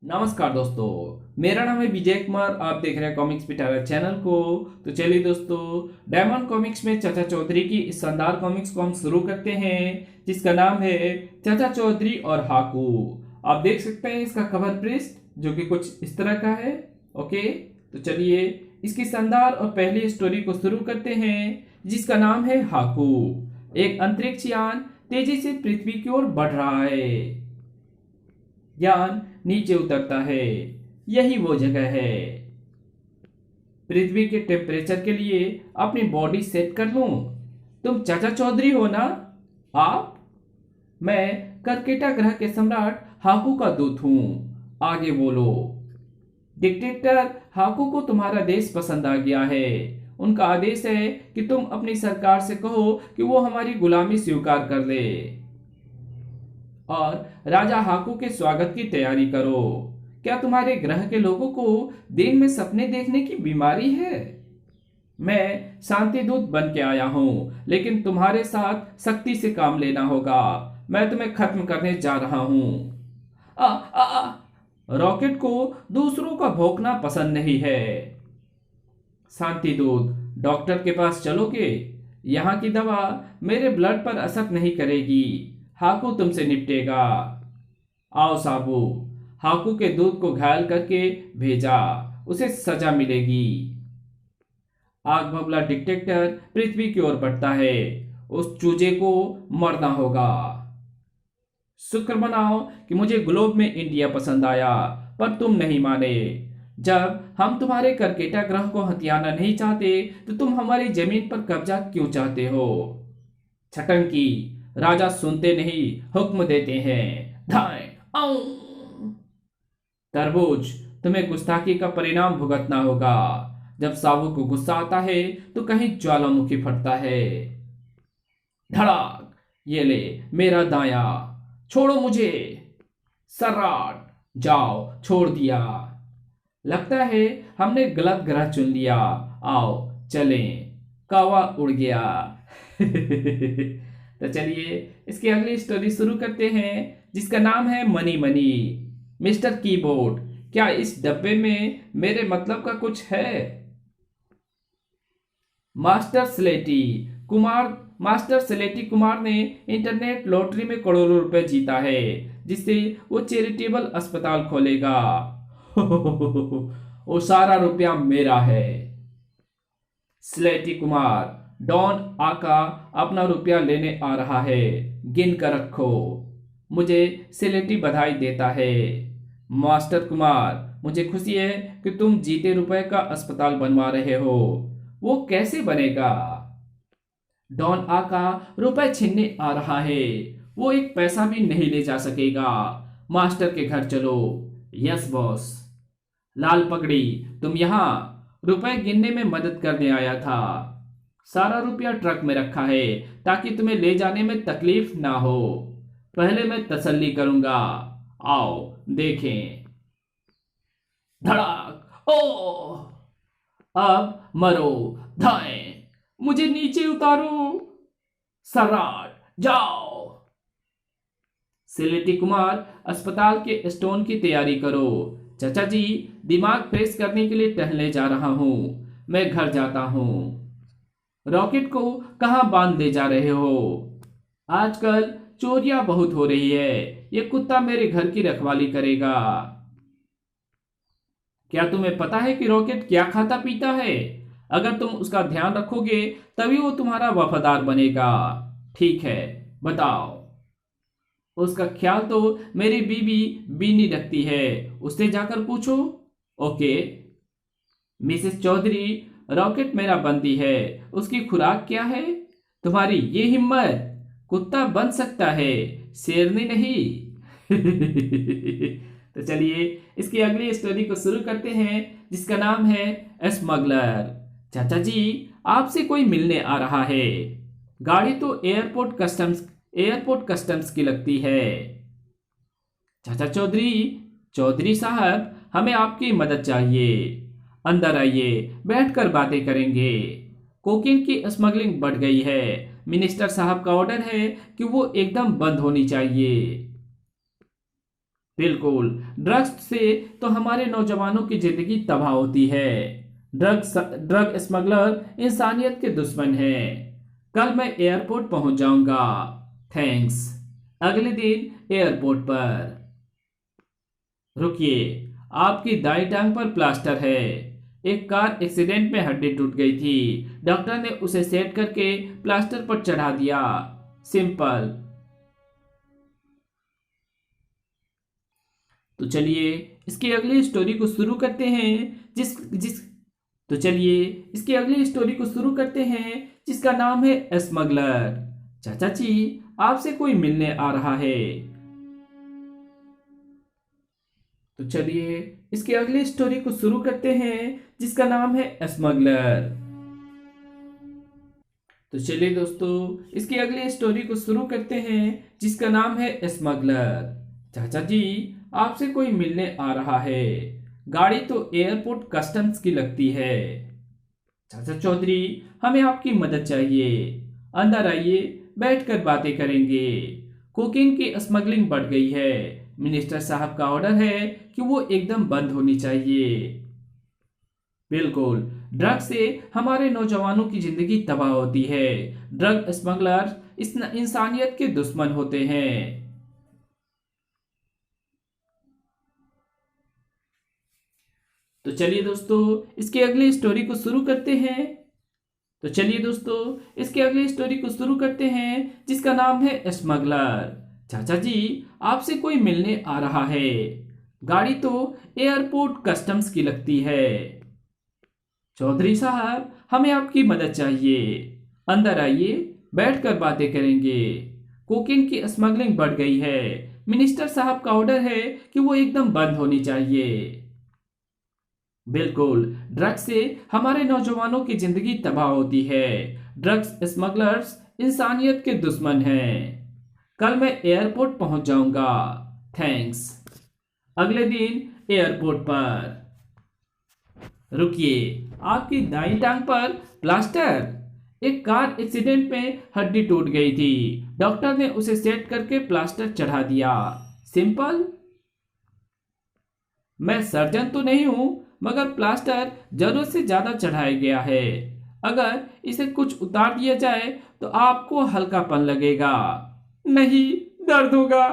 नमस्कार दोस्तों। मेरा नाम है विजय कुमार। आप देख रहे हैं कॉमिक्स पिटारा चैनल को। तो चलिए दोस्तों, डायमंड कॉमिक्स में चाचा चौधरी की इस शानदार कॉमिक्स को हम शुरू करते हैं, जिसका नाम है चाचा चौधरी और हाकू। आप देख सकते हैं इसका कवर पृष्ठ जो कि कुछ इस तरह का है। ओके, तो चलिए इसकी शानदार और पहली स्टोरी को शुरू करते हैं, जिसका नाम है हाकू। एक अंतरिक्ष यान तेजी से पृथ्वी की ओर बढ़ रहा है। यान नीचे उतरता है। यही वो जगह है। पृथ्वी के टेम्परेचर के लिए अपनी बॉडी सेट कर लूं। तुम चाचा चौधरी हो ना? आप? मैं करकेटा ग्रह के सम्राट हाकू का दूत हूं। आगे बोलो। डिक्टेटर हाकू को तुम्हारा देश पसंद आ गया है। उनका आदेश है कि तुम अपनी सरकार से कहो कि वो हमारी गुलामी स्वीकार कर ले और राजा हाकू के स्वागत की तैयारी करो। क्या तुम्हारे ग्रह के लोगों को दिन में सपने देखने की बीमारी है? मैं शांति दूत बन के आया हूं, लेकिन तुम्हारे साथ सख्ती से काम लेना होगा। मैं तुम्हें खत्म करने जा रहा हूं। आ, आ, आ, रॉकेट को दूसरों का भौंकना पसंद नहीं है। शांति दूत, डॉक्टर के पास चलोगे? यहाँ की दवा मेरे ब्लड पर असर नहीं करेगी। हाकू तुमसे निपटेगा। आओ साबू। हाकू के दूत को घायल करके भेजा, उसे सजा मिलेगी। आग बबला डिटेक्टर पृथ्वी की ओर बढ़ता है। उस चूजे को मरना होगा। शुक्र मनाओ कि मुझे ग्लोब में इंडिया पसंद आया, पर तुम नहीं माने। जब हम तुम्हारे करकेटा ग्रह को हथियाना नहीं चाहते, तो तुम हमारी जमीन पर कब्जा क्यों चाहते हो? छटंकी, राजा सुनते नहीं, हुक्म देते हैं। धाए आऊं। तरबूज, तुम्हें गुस्ताखी का परिणाम भुगतना होगा। जब साबू को गुस्सा आता है तो कहीं ज्वालामुखी फटता है। धड़ाक, ये ले मेरा दाया। छोड़ो मुझे। सर्राट, जाओ, छोड़ दिया। लगता है हमने गलत ग्रह चुन लिया। आओ चलें। कावा उड़ गया। तो चलिए इसकी अगली स्टोरी शुरू करते हैं, जिसका नाम है मनी मनी। मिस्टर कीबोर्ड, क्या इस डब्बे में मेरे मतलब का कुछ है? मास्टर स्लेटी कुमार मास्टर स्लेटी कुमार ने इंटरनेट लॉटरी में करोड़ों रुपए जीता है, जिससे वो चैरिटेबल अस्पताल खोलेगा। वो सारा रुपया मेरा है। स्लेटी कुमार, डॉन आका अपना रुपया लेने आ रहा है। गिन कर रखो। मुझे स्लेटी बधाई देता है। मास्टर कुमार, मुझे खुशी है कि तुम जीते रुपए का अस्पताल बनवा रहे हो। वो कैसे बनेगा? डॉन आका रुपए छीनने आ रहा है। वो एक पैसा भी नहीं ले जा सकेगा। मास्टर के घर चलो। Yes boss. लाल पगड़ी, तुम यहाँ रुपए गिनने में मदद करने आया था। सारा रुपया ट्रक में रखा है ताकि तुम्हें ले जाने में तकलीफ ना हो। पहले मैं तसल्ली करूंगा। आओ देखें। धड़ाक, ओ अब मरो। धाए, मुझे नीचे उतारो। सराट, जाओ। सिलेटी कुमार, अस्पताल के स्टोन की तैयारी करो। चाचा जी, दिमाग फ्रेश करने के लिए टहलने जा रहा हूं। मैं घर जाता हूं। रॉकेट को कहां बांध ले जा रहे हो? आजकल चोरियां बहुत हो रही है। ये कुत्ता मेरे घर की रखवाली करेगा। क्या तुम्हें पता है कि रॉकेट क्या खाता पीता है? अगर तुम उसका ध्यान रखोगे तभी वो तुम्हारा वफादार बनेगा। ठीक है, बताओ। उसका ख्याल तो मेरी बीवी बीनी रखती है, उससे जाकर पूछो। ओके। मिसेस चौधरी, रॉकेट मेरा बंदी है। उसकी खुराक क्या है? तुम्हारी ये हिम्मत! कुत्ता बन सकता है, शेरनी नहीं। तो चलिए इसकी अगली स्टोरी को शुरू करते हैं, जिसका नाम है स्मगलर। चाचा जी, आपसे कोई मिलने आ रहा है। गाड़ी तो एयरपोर्ट कस्टम्स की लगती है। चाचा चौधरी, चौधरी साहब, हमें आपकी मदद चाहिए। अंदर आइए, बैठकर बातें करेंगे। कोकीन की स्मगलिंग बढ़ गई है। मिनिस्टर साहब का ऑर्डर है कि वो एकदम बंद होनी चाहिए। बिल्कुल। ड्रग्स से तो हमारे नौजवानों की जिंदगी तबाह होती है। ड्रग स्मगलर इंसानियत के दुश्मन हैं। कल मैं एयरपोर्ट पहुंच जाऊंगा। थैंक्स। अगले दिन एयरपोर्ट पर। रुकिए, आपकी दाई टांग पर प्लास्टर है। एक कार एक्सीडेंट में हड्डी टूट गई थी। डॉक्टर ने उसे सेट करके प्लास्टर पर चढ़ा दिया। सिंपल। तो चलिए इसकी अगली स्टोरी को शुरू करते हैं। जिस जिस तो चलिए इसकी अगली स्टोरी को शुरू करते हैं जिसका नाम है स्मगलर। चाचा जी, आपसे कोई मिलने आ रहा है। तो चलिए इसकी अगली स्टोरी को शुरू करते हैं जिसका नाम है स्मगलर। तो चलिए दोस्तों इसकी अगली स्टोरी को शुरू करते हैं जिसका नाम है स्मगलर। चाचा जी, आपसे कोई मिलने आ रहा है। गाड़ी तो एयरपोर्ट कस्टम्स की लगती है। चाचा चौधरी, हमें आपकी मदद चाहिए। अंदर आइए, बैठकर बातें करेंगे। कोकीन की स्मगलिंग बढ़ गई है। मिनिस्टर साहब का ऑर्डर है कि वो एकदम बंद होनी चाहिए। बिल्कुल। ड्रग से हमारे नौजवानों की जिंदगी तबाह होती है। ड्रग स्मगलर इस इंसानियत के दुश्मन होते हैं। तो चलिए दोस्तों इसकी अगली स्टोरी को शुरू करते हैं। जिसका नाम है स्मगलर। चाचा जी, आपसे कोई मिलने आ रहा है। गाड़ी तो एयरपोर्ट कस्टम्स की लगती है। चौधरी साहब, हमें आपकी मदद चाहिए। अंदर आइए, बैठकर बातें करेंगे। कोकीन की स्मगलिंग बढ़ गई है। मिनिस्टर साहब का ऑर्डर है कि वो एकदम बंद होनी चाहिए। बिल्कुल। ड्रग्स से हमारे नौजवानों की जिंदगी तबाह होती है। ड्रग्स स्मगलर्स इंसानियत के दुश्मन हैं। कल मैं एयरपोर्ट पहुंच जाऊंगा। थैंक्स। अगले दिन एयरपोर्ट पर। रुकिए, आपकी दाई टांग पर प्लास्टर। एक कार एक्सीडेंट में हड्डी टूट गई थी। डॉक्टर ने उसे सेट करके प्लास्टर चढ़ा दिया। सिंपल। मैं सर्जन तो नहीं हूं, मगर प्लास्टर जरूरत से ज्यादा चढ़ाया गया है। अगर इसे कुछ उतार दिया जाए तो आपको हल्कापन लगेगा। नहीं, दर्द होगा।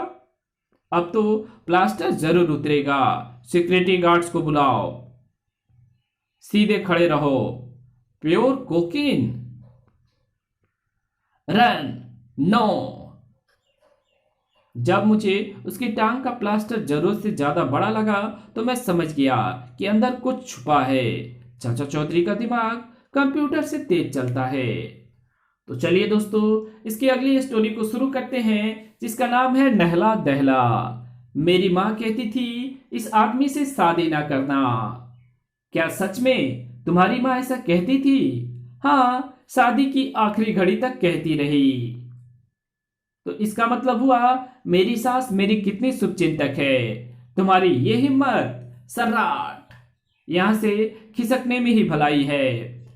अब तो प्लास्टर जरूर उतरेगा। सिक्योरिटी गार्ड्स को बुलाओ। सीधे खड़े रहो। Pure cocaine. रन। नो। जब मुझे उसकी टांग का प्लास्टर जरूरत से ज्यादा बड़ा लगा तो मैं समझ गया कि अंदर कुछ छुपा है। चाचा चौधरी का दिमाग कंप्यूटर से तेज चलता है। तो चलिए दोस्तों इसकी अगली स्टोरी को शुरू करते हैं जिसका नाम है नहला दहला। मेरी माँ कहती थी इस आदमी से शादी ना करना। क्या सच में तुम्हारी माँ ऐसा कहती थी? हाँ, शादी की आखिरी घड़ी तक कहती रही। तो इसका मतलब हुआ मेरी सास मेरी कितनी शुभचिंतक है। तुम्हारी ये हिम्मत, सर्राट। यहां से खिसकने में ही भलाई है।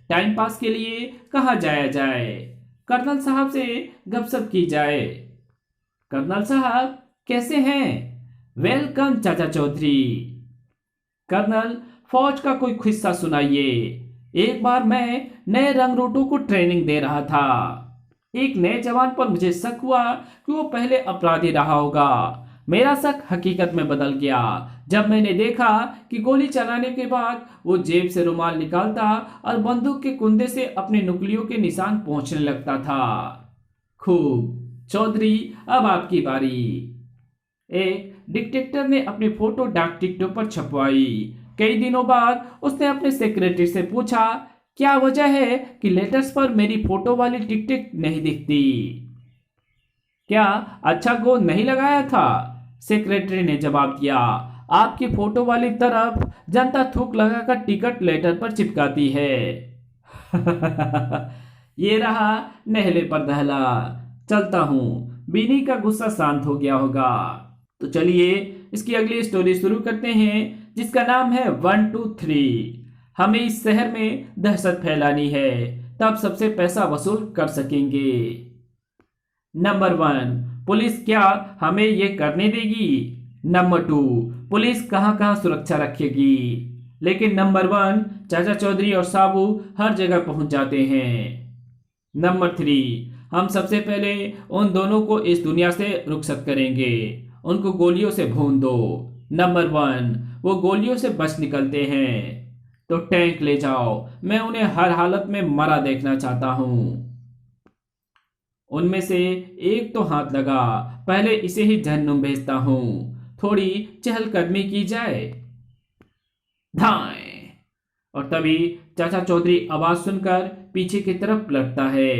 टाइम पास के लिए कहाँ जाया जाए? कर्नल साहब से गपशप की जाए। कर्नल साहब कैसे हैं? वेलकम चाचा चौधरी। कर्नल, फौज का कोई किस्सा सुनाइए। एक बार मैं नए रंगरूटों को ट्रेनिंग दे रहा था। एक नए जवान पर मुझे शक हुआ कि वो पहले अपराधी रहा होगा। मेरा शक हकीकत में बदल गया जब मैंने देखा कि गोली चलाने के बाद वो जेब से रुमाल निकालता और बंदूक के कुंदे से अपने नुकलियों के निशान पहुंचने लगता था। खूब चौधरी, अब आपकी बारी। एक डिटेक्टिव ने अपनी फोटो डाक टिकटों पर छपवाई। कई दिनों बाद उसने अपने सेक्रेटरी से पूछा, क्या वजह है कि लेटर्स पर मेरी फोटो वाली टिक टिक नहीं दिखती? क्या अच्छा गोंद नहीं लगाया था? सेक्रेटरी ने जवाब दिया, आपकी फोटो वाली तरफ जनता थूक लगाकर टिकट लेटर पर चिपकाती है। ये रहा नहले पर दहला। चलता हूं। बीनी का गुस्सा शांत हो गया होगा। तो चलिए इसकी अगली स्टोरी शुरू करते हैं जिसका नाम है 1 2 3। हमें इस शहर में दहशत फैलानी है, तब सबसे पैसा वसूल कर सकेंगे। नंबर 1, पुलिस क्या हमें ये करने देगी? नंबर 2, पुलिस कहाँ कहाँ सुरक्षा रखेगी, लेकिन नंबर 1, चाचा चौधरी और साबू हर जगह पहुंच जाते हैं। नंबर 3, हम सबसे पहले उन दोनों को इस दुनिया से रुखसत करेंगे, उनको गोलियों से भून दो। नंबर 1, वो गोलियों से बच निकलते हैं तो टैंक ले जाओ, मैं उन्हें हर हालत में मरा देखना चाहता हूं। उनमें से एक तो हाथ लगा, पहले इसे ही जहन्नुम भेजता हूं, थोड़ी चहलकदमी की जाए। धाएं। और तभी चाचा चौधरी आवाज सुनकर पीछे की तरफ पलटता है।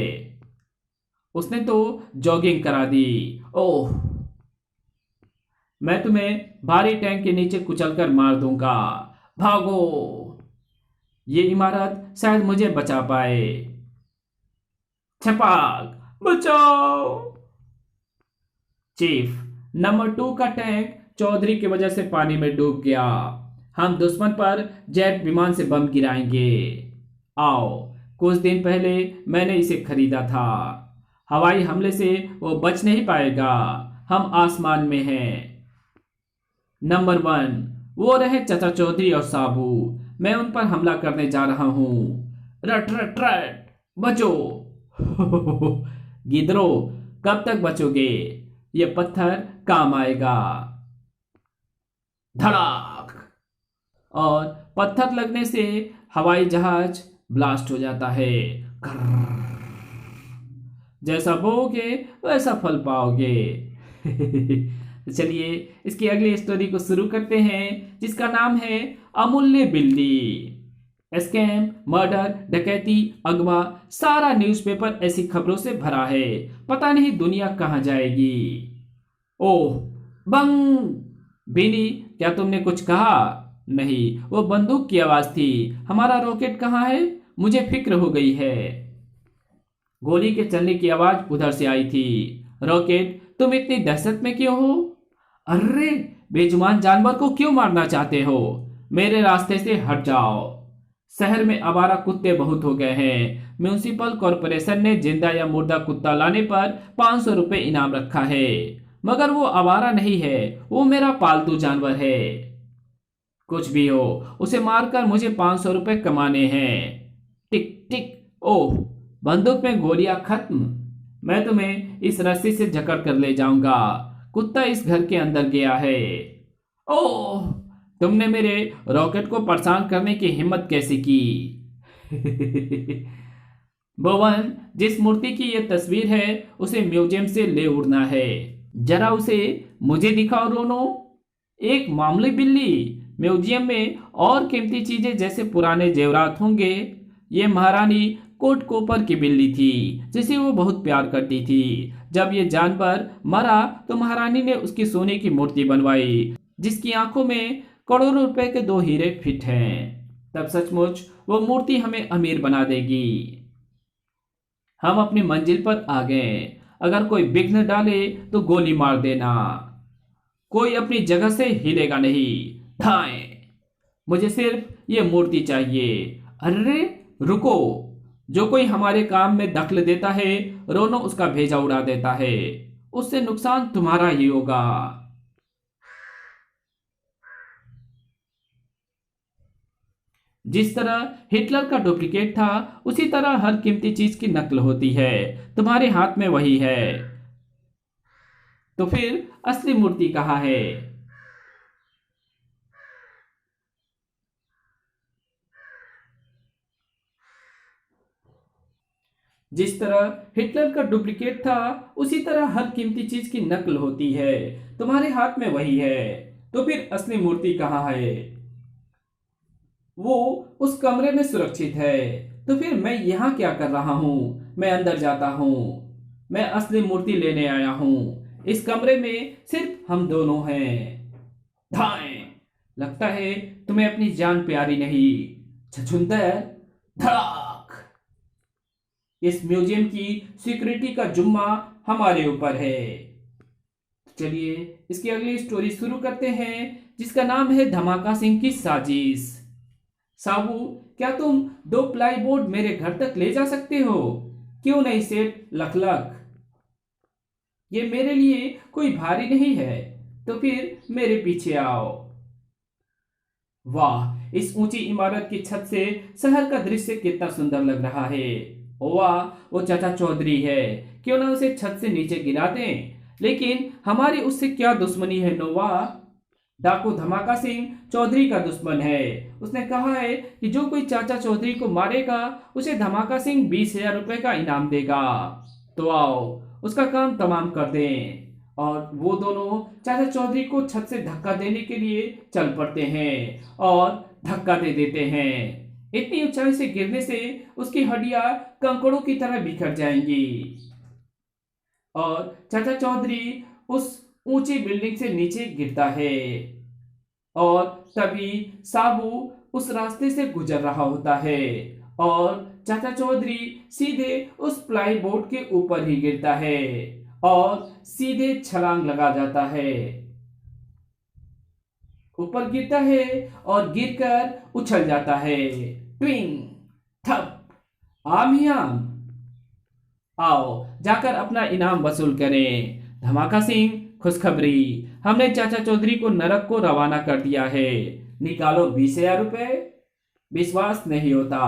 उसने तो जॉगिंग करा दी। ओह, मैं तुम्हें भारी टैंक के नीचे कुचलकर मार दूंगा, भागो। ये इमारत शायद मुझे बचा पाए। छपाक, बचाओ। चीफ, नंबर 2 का टैंक चौधरी की वजह से पानी में डूब गया। हम दुश्मन पर जेट विमान से बम गिराएंगे। आओ, कुछ दिन पहले मैंने इसे खरीदा था। हवाई हमले से वो बच नहीं पाएगा, हम आसमान में हैं। नंबर 1, वो रहे चाचा चौधरी और साबू, मैं उन पर हमला करने जा रहा हूं। रट रट रट, बचो। गिदरो, कब तक बचोगे? ये पत्थर काम आएगा। धड़ाक, और पत्थर लगने से हवाई जहाज ब्लास्ट हो जाता है। जैसा बोओगे वैसा फल पाओगे। तो चलिए इसकी अगली स्टोरी को शुरू करते हैं, जिसका नाम है अमूल्य बिल्ली। स्कैम, मर्डर, डकैती, अगवा, सारा न्यूज़पेपर ऐसी खबरों से भरा है, पता नहीं दुनिया कहां जाएगी। ओह, बंग। बिनी, क्या तुमने कुछ कहा? नहीं, वो बंदूक की आवाज थी। हमारा रॉकेट कहाँ है? मुझे फिक्र हो गई है। गोली के चलने की आवाज उधर से आई थी। रॉकेट, तुम इतनी दहशत में क्यों हो? अरे, बेजुबान जानवर को क्यों मारना चाहते हो? मेरे रास्ते से हट जाओ। शहर में आवारा कुत्ते बहुत हो गए हैं। म्यूनिसिपल कॉरपोरेशन ने जिंदा या मुर्दा कुत्ता लाने पर 500 रुपए इनाम रखा है। मगर वो आवारा नहीं है, वो मेरा पालतू जानवर है। कुछ भी हो, उसे मारकर मुझे 500 रुपए कमाने हैं। टिक टिक। ओह, बंदूक में गोलियां खत्म। मैं तुम्हें इस रस्सी से जकड़ कर ले जाऊंगा। कुत्ता इस घर के अंदर गया है। ओह, तुमने मेरे रॉकेट को परेशान करने की हिम्मत कैसे की? भवन, जिस मूर्ति की यह तस्वीर है उसे म्यूजियम से ले उड़ना है। जरा उसे मुझे दिखाओ रोनो। एक मामूली बिल्ली म्यूजियम में और कीमती चीजें जैसे पुराने जेवरात होंगे। ये महारानी कोट कोपर की बिल्ली थी जिसे वो बहुत प्यार करती थी। जब ये जानवर मरा तो महारानी ने उसकी सोने की मूर्ति बनवाई, जिसकी आंखों में करोड़ों रुपए के 2 हीरे फिट हैं। तब सचमुच वो मूर्ति हमें अमीर बना देगी। हम अपनी मंजिल पर आ गए। अगर कोई विघ्न डाले तो गोली मार देना। कोई अपनी जगह से हिलेगा नहीं। धाएं। मुझे सिर्फ ये मूर्ति चाहिए। अरे रुको, जो कोई हमारे काम में दखल देता है, रोनो उसका भेजा उड़ा देता है। उससे नुकसान तुम्हारा ही होगा। जिस तरह हिटलर का डुप्लीकेट था, उसी तरह हर कीमती चीज की नकल होती है। तुम्हारे हाथ में वही है, तो फिर असली मूर्ति कहाँ है? जिस तरह हिटलर का डुप्लीकेट था, उसी तरह हर कीमती चीज की नकल होती है। तुम्हारे हाथ में वही है, तो फिर असली मूर्ति कहाँ है? वो उस कमरे में सुरक्षित है। तो फिर मैं यहाँ क्या कर रहा हूँ? मैं अंदर जाता हूँ। मैं असली मूर्ति लेने आया हूँ। इस कमरे में सिर्फ हम दोनों हैं। धाएं। लगता है तुम्हें अपनी जान प्यारी नहीं, छछूंदर। धड़ाक। इस म्यूजियम की सिक्योरिटी का जुम्मा हमारे ऊपर है। चलिए इसकी अगली स्टोरी शुरू करते हैं, जिसका नाम है धमाका सिंह की साजिश। साबू, क्या तुम 2 प्लाईबोर्ड मेरे घर तक ले जा सकते हो? क्यों नहीं सेठ लखलख? ये मेरे लिए कोई भारी नहीं है। तो फिर मेरे पीछे आओ। वाह, इस ऊंची इमारत की छत से शहर का दृश्य कितना सुंदर लग रहा है। वाह, वो चाचा चौधरी है, क्यों ना उसे छत से नीचे गिरा दें। लेकिन हमारी उससे क्या दुश्मनी है नोवा? डाकू धमाका सिंह चौधरी का दुश्मन है। उसने कहा है कि जो कोई चाचा चौधरी को मारेगा उसे धमाका सिंह 20,000 रुपए का इनाम देगा। तो आओ उसका काम तमाम कर दें। और वो दोनों चाचा चौधरी को छत से धक्का देने के लिए चल पड़ते हैं और धक्का दे देते हैं। इतनी ऊंचाई से गिरने से उसकी हड्डियां कंकड़ों की तरह बिखर जाएंगी और चाचा चौधरी उस ऊंची बिल्डिंग से नीचे गिरता है। और तभी साबू उस रास्ते से गुजर रहा होता है और चाचा चौधरी सीधे उस प्लाई बोर्ड के ऊपर ही गिरता है और सीधे छलांग लगा जाता है। ऊपर गिरता है और गिरकर उछल जाता है। ट्विंग, थप, आम ही आम। आओ जाकर अपना इनाम वसूल करें। धमाका सिंह, खुशखबरी, हमने चाचा चौधरी को नरक को रवाना कर दिया है। निकालो 20,000 रुपए। विश्वास नहीं होता?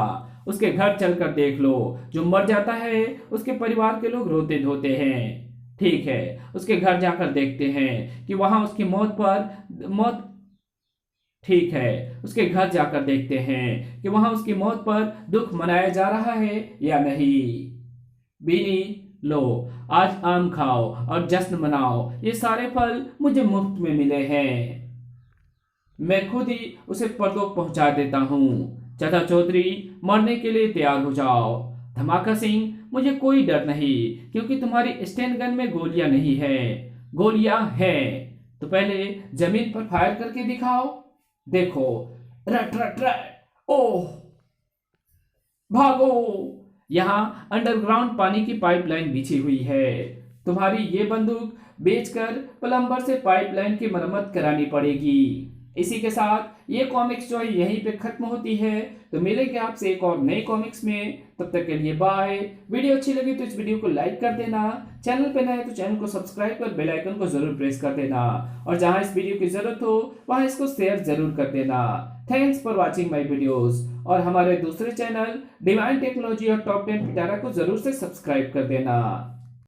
उसके घर चलकर देख लो। जो मर जाता है उसके परिवार के लोग रोते धोते हैं। ठीक है, उसके घर जाकर देखते हैं कि वहां उसकी मौत ठीक है, उसके घर जाकर देखते हैं कि वहां उसकी मौत पर दुख मनाया जा रहा है या नहीं। बीनी, लो, आज आम खाओ और जश्न मनाओ। ये सारे फल मुझे मुफ्त में मिले हैं। मैं खुद ही उसे परलोक पहुंचा देता हूँ। चाचा चौधरी, मरने के लिए तैयार हो जाओ। धमाका सिंह, मुझे कोई डर नहीं, क्योंकि तुम्हारी स्टेन गन में गोलियां नहीं है। गोलियां हैं तो पहले जमीन पर फायर करके दिखाओ। देखो, रट रट रट। ओह, भागो। यहाँ अंडरग्राउंड पानी की पाइपलाइन बिछी हुई है। तुम्हारी ये बंदूक बेचकर प्लम्बर से पाइपलाइन की मरम्मत करानी पड़ेगी। इसी के साथ ये कॉमिक्स जो है यहीं पे खत्म होती है। तो मिलेंगे आपसे एक और नए कॉमिक्स में। तब तक के लिए बाय। वीडियो अच्छी लगी तो इस वीडियो को लाइक कर देना। चैनल पे नए तो चैनल को सब्सक्राइब कर बेल आइकन को जरूर प्रेस कर देना। और जहां इस वीडियो की जरूरत हो वहां इसको शेयर जरूर कर देना। Thanks for watching my videos. और हमारे दूसरे चैनल डिवाइन टेक्नोलॉजी और टॉप 10 पिटारा को जरूर से सब्सक्राइब कर देना।